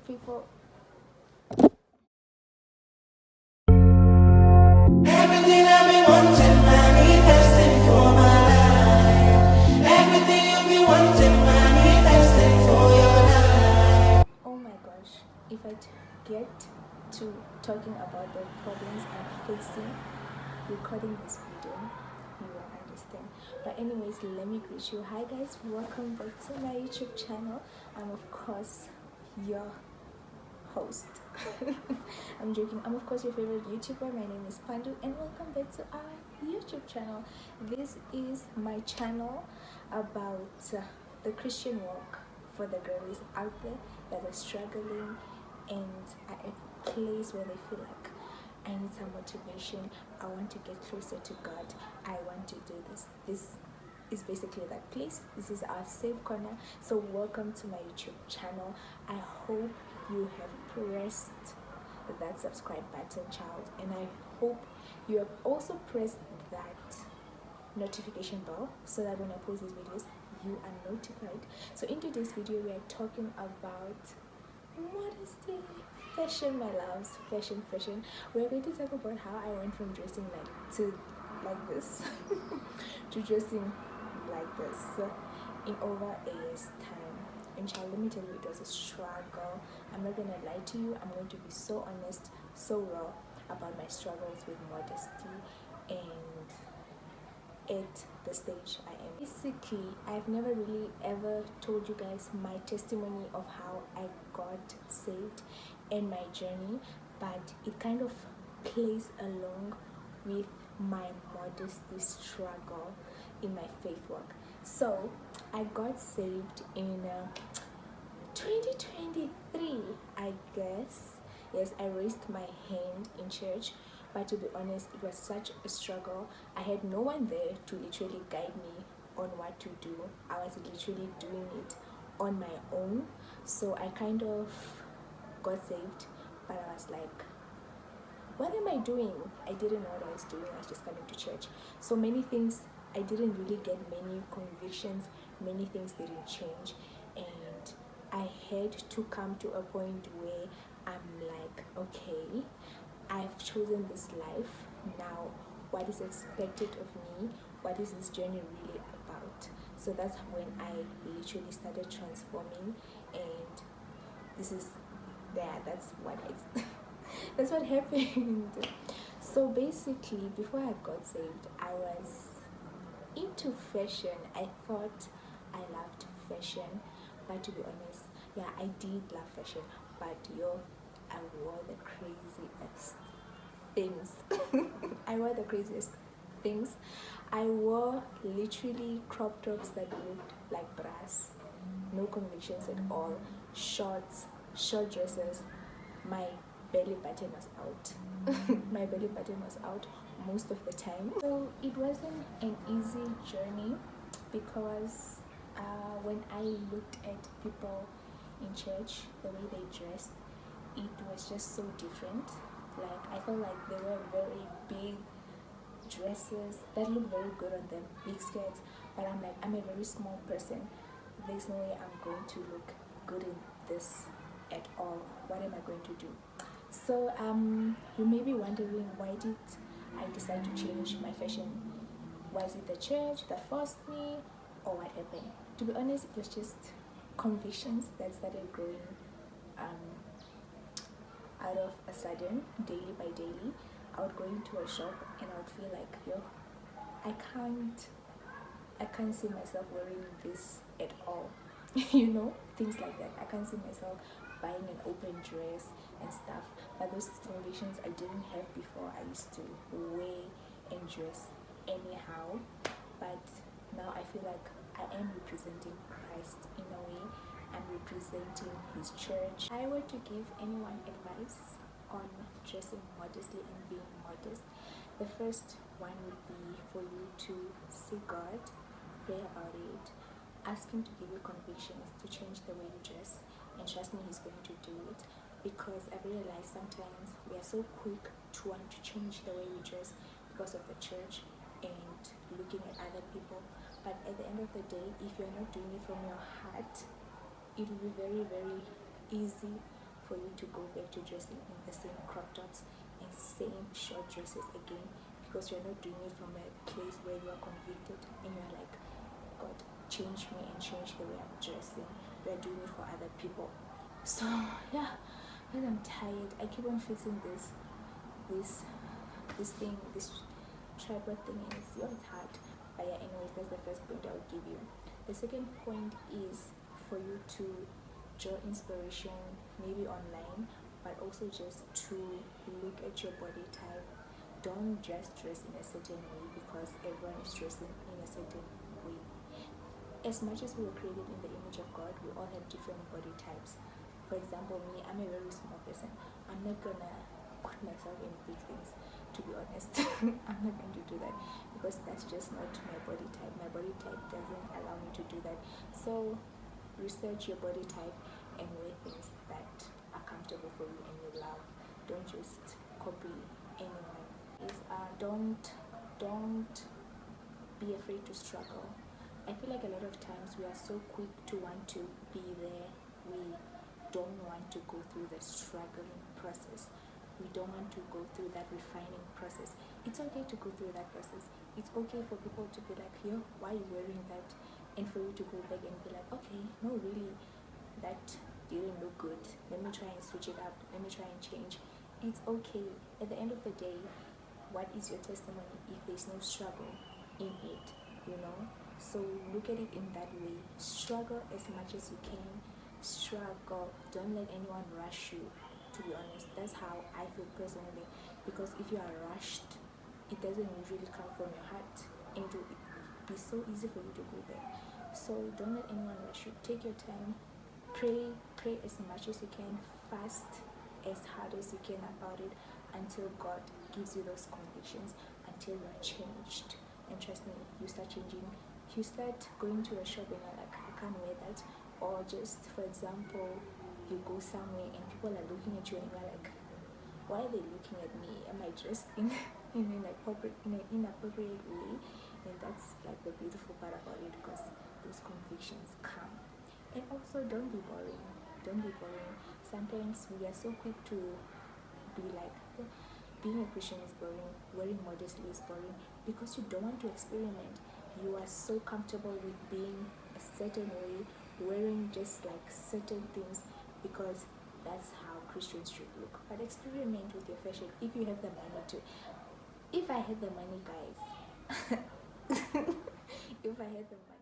people. Everything I've been wanting, manifesting for my life. Everything you've been wanting, manifesting for your life. Oh my gosh, if I get to talking about the problems I'm facing recording this video, you will understand. But anyways, let me greet you. Hi guys, welcome back to my YouTube channel. I'm of course your host. I'm joking. I'm of course your favorite YouTuber. My name is Pandu and welcome back to our YouTube channel. This is my channel about the Christian walk for the girls out there that are struggling and are at a place where they feel like I need some motivation. I want to get closer to God. I want to do this. This is basically that place. This is our safe corner. So welcome to my YouTube channel. I hope you have pressed that subscribe button, child, and I hope you have also pressed that notification bell so that when I post these videos you are notified. So in today's video we are talking about modesty, fashion, my loves, fashion. We're going to talk about how I went from dressing like this to dressing like this in over a year's time. And child, let me tell you, it was a struggle. I'm not gonna lie to you. I'm going to be so honest, so raw about my struggles with modesty and at the stage I am. Basically, I've never really ever told you guys my testimony of how I got saved and my journey, but it kind of plays along with my modesty struggle in my faith work. So I got saved in 2023, I guess. Yes, I raised my hand in church, but to be honest, it was such a struggle. I had no one there to literally guide me on what to do. I was literally doing it on my own. So I kind of got saved, but I was like, what am I doing? I didn't know what I was doing. I was just coming to church. So many things, I didn't really get many convictions. Many things didn't change. And I had to come to a point where I'm like, okay, I've chosen this life. Now, what is expected of me? What is this journey really about? So that's when I literally started transforming. And this is that's what that's what happened. So basically, before I got saved, I was into fashion. I thought I loved fashion, but to be honest, yeah, I did love fashion, but I wore the craziest things. I wore the craziest things. I wore literally crop tops that looked like brass, no convictions at all, shorts, short dresses. My belly button was out. My belly button was out most of the time. So it wasn't an easy journey because when I looked at people in church, the way they dressed, it was just so different. Like I felt like they were very big dresses that look very good on them, big skirts, but I'm like, I'm a very small person. There's no way I'm going to look good in this at all. What am I going to do? So you may be wondering, why did I decide to change my fashion? Was it the church that forced me, or what happened? To be honest, it was just convictions that started growing out of a sudden, daily by daily. I would go into a shop and I would feel like, yo, I can't see myself wearing this at all. You know, things like that. I can't see myself buying an open dress and stuff. But those convictions I didn't have before. I used to wear and dress anyhow. But now I feel like I am representing Christ in a way. I'm representing his church. If I were to give anyone advice on dressing modestly and being modest, the first one would be for you to seek God, pray about it, ask him to give you convictions to change the way you dress, and trust me, he's going to do it. Because I realize sometimes we are so quick to want to change the way we dress because of the church and looking at other people, but at the end of the day, if you're not doing it from your heart, it will be very easy for you to go back to dressing in the same crop tops and same short dresses again, because you're not doing it from a place where you are convicted and you're like, God, change me and change the way I'm dressing. You're doing it for other people. So yeah, when I'm tired, I keep on fixing this tripod thing, and it's hard. But yeah, anyways, that's the first point I would give you. The second point is for you to draw inspiration, maybe online, but also just to look at your body type. Don't just dress in a certain way because everyone is dressing in a certain way. As much as we were created in the image of God, we all have different body types. For example, me, I'm a very small person. I'm not gonna put myself in big things, to be honest. I'm not going to do that because that's just not my body type. My body type doesn't allow me to do that. So research your body type and wear things that are comfortable for you and you love. Don't just copy anyone. Don't be afraid to struggle. I feel like a lot of times we are so quick to want to be there. We don't want to go through the struggling process. We don't want to go through that refining process. It's okay to go through that process. It's okay for people to be like, yo, why are you wearing that? And for you to go back and be like, okay, no, really, that didn't look good. Let me try and switch it up. Let me try and change. It's okay. At the end of the day, what is your testimony if there's no struggle in it, you know? So look at it in that way. Struggle as much as you can. Struggle. Don't let anyone rush you, to be honest. That's how I feel personally, because if you are rushed, it doesn't usually come from your heart, and it will be so easy for you to go there. So don't let anyone rush you. Take your time. Pray as much as you can. Fast as hard as you can about it until God gives you those convictions, until you're changed. And trust me, you start changing. You start going to a shop and you're like, I can't wear that. Or just, for example, you go somewhere and people are looking at you and you're like, why are they looking at me? Am I dressed in an inappropriate way? And that's like the beautiful part about it, because those convictions come. And also, don't be boring. Don't be boring. Sometimes we are so quick to be like, oh, being a Christian is boring, wearing modesty is boring, because you don't want to experiment. You are so comfortable with being a certain way, wearing just like certain things, because that's how Christians should look. But experiment with your fashion if you have the money to. If I had the money, guys, if I had the money.